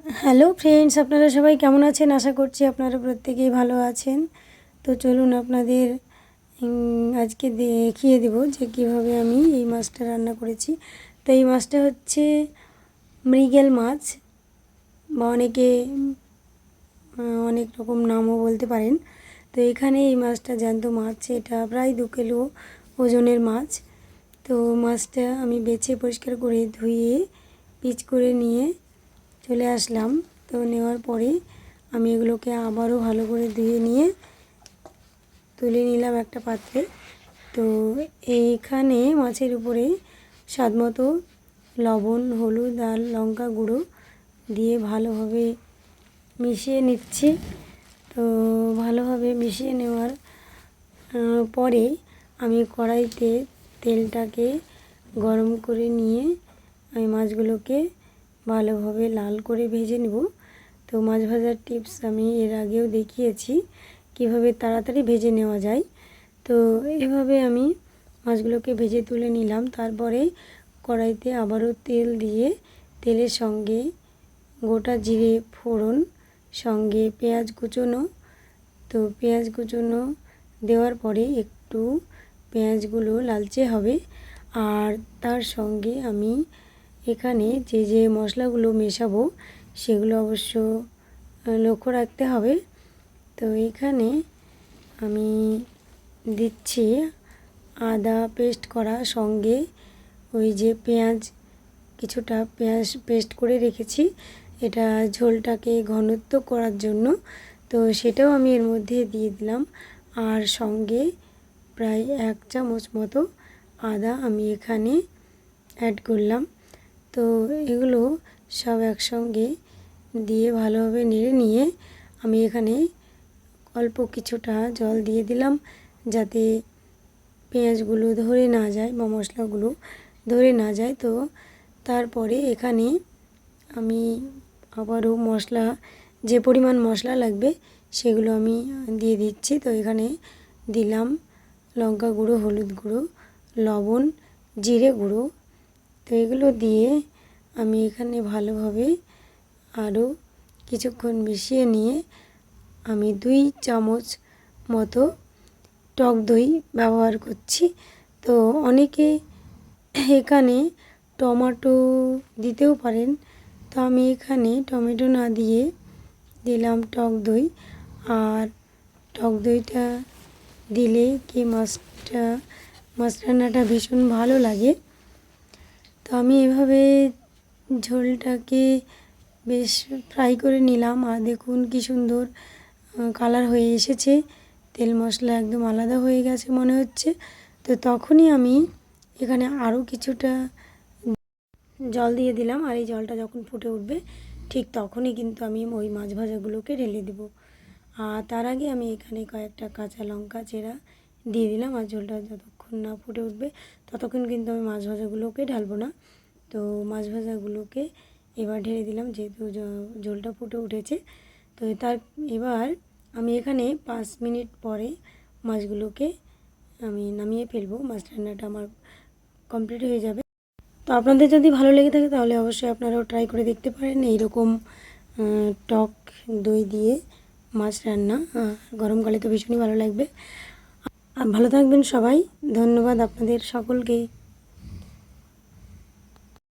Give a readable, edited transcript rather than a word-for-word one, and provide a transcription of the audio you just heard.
Hello friends, আপনারা সবাই কেমন আছেন? আশা করছি আপনারা প্রত্যেকেই ভালো আছেন। তো চলুন আপনাদের আজকে দেখিয়ে দেব যে কীভাবে আমি এই মাছটা রান্না করেছি। তো এই মাছটা হচ্ছে মৃগেল মাছ, বা অনেকে অনেক রকম নামও বলতে পারেন। তো এখানে এই মাছটা জ্যান্ত মাছ, এটা প্রায় 2 কিলো ওজনের মাছ। তো মাছটা আমি বেছে পরিষ্কার করে ধুয়ে পিচ করে নিয়ে চলে আসলাম। তো নেওয়ার পরে আমি এগুলোকে আবারও ভালো করে ধুয়ে নিয়ে তুলে নিলাম একটা পাত্রে। তো এইখানে মাছের উপরে স্বাদমতো লবণ, হলুদ আর লঙ্কা গুঁড়ো দিয়ে ভালোভাবে মিশিয়ে নিচ্ছি। তো ভালোভাবে মিশিয়ে নেওয়ার পরে আমি কড়াইতে তেলটাকে গরম করে নিয়ে আমি মাছগুলোকে ভালোভাবে লাল করে ভেজে নেব। তো মাছ ভাজার টিপস আমি এর আগেও দেখিয়েছি কিভাবে তাড়াতাড়ি ভেজে নেওয়া যায়। তো এভাবে আমি মাছগুলোকে ভেজে তুলে নিলাম। তারপরে কড়াইতে আবারও তেল দিয়ে তেলের সঙ্গে গোটা জিরে ফোড়ন, সঙ্গে পেঁয়াজ কুচোনো। তো পেঁয়াজ কুচোনো দেওয়ার পরে একটু পেঁয়াজগুলো লালচে হবে, আর তার সঙ্গে আমি এখানে যে মশলাগুলো মেশাবো সেগুলো অবশ্য লক্ষ্য রাখতে হবে। তো এখানে আমি দিচ্ছি আদা পেস্ট করা, সঙ্গে ওই যে পেঁয়াজ, কিছুটা পেঁয়াজ পেস্ট করে রেখেছি এটা ঝোলটাকে ঘনত্ব করার জন্য। তো সেটাও আমি এর মধ্যে দিয়ে দিলাম, আর সঙ্গে প্রায় 1 চামচ মতো আদা আমি এখানে অ্যাড করলাম। তো এগুলো সব একসঙ্গে দিয়ে ভালোভাবে নেড়ে নিয়ে আমি এখানে অল্প কিছুটা জল দিয়ে দিলাম, যাতে পেঁয়াজগুলো ধরে না যায় বা মশলাগুলো ধরে না যায়। তো তারপরে এখানে আমি আবারও মশলা, যে পরিমাণ মশলা লাগবে সেগুলো আমি দিয়ে দিচ্ছি। তো এখানে দিলাম লঙ্কা গুঁড়ো, হলুদ গুঁড়ো, লবণ, জিরে গুঁড়ো। তো এগুলো দিয়ে আমি এখানে ভালোভাবে আরও কিছুক্ষণ মিশিয়ে নিয়ে আমি 2 চামচ মতো টক দই ব্যবহার করছি। তো অনেকে এখানে টমেটো দিতেও পারেন, তো আমি এখানে টমেটো না দিয়ে দিলাম টক দই। আর টক দইটা দিলে কি মাছ রান্নাটা ভীষণ ভালো লাগে। তো আমি এভাবে ঝোলটাকে বেশ ফ্রাই করে নিলাম, আর দেখুন কি সুন্দর কালার হয়ে এসেছে, তেল মশলা একদম আলাদা হয়ে গেছে মনে হচ্ছে। তো তখনই আমি এখানে আরও কিছুটা জল দিয়ে দিলাম, আর এই জলটা যখন ফুটে উঠবে ঠিক তখনই কিন্তু আমি ওই মাছ ভাজাগুলোকে ঢেলে দেব। আর তার আগে আমি এখানে কয়েকটা কাঁচা লঙ্কা চেরা দিয়ে দিলাম। আর ঝোলটা যতক্ষণ না ফুটে উঠবে ততক্ষণ কিন্তু আমি মাছ ভাজাগুলোকে ঢালবো না। তো মাছ ভাজাগুলোকে এবার ঢেলে দিলাম, যেহেতু ঝোলটা ফুটে উঠেছে। তো এবার আমি এখানে 5 মিনিট পরে মাছগুলোকে আমি নামিয়ে ফেলবো। মাছ রান্নাটা আমার কমপ্লিট হয়ে যাবে। তো আপনাদের যদি ভালো লেগে থাকে তাহলে অবশ্যই আপনারাও ট্রাই করে দেখতে পারেন এইরকম টক দই দিয়ে মাছ রান্না। গরমকালে তো ভীষণই ভালো লাগবে। আর ভালো থাকবেন সবাই। ধন্যবাদ আপনাদের সকলকে।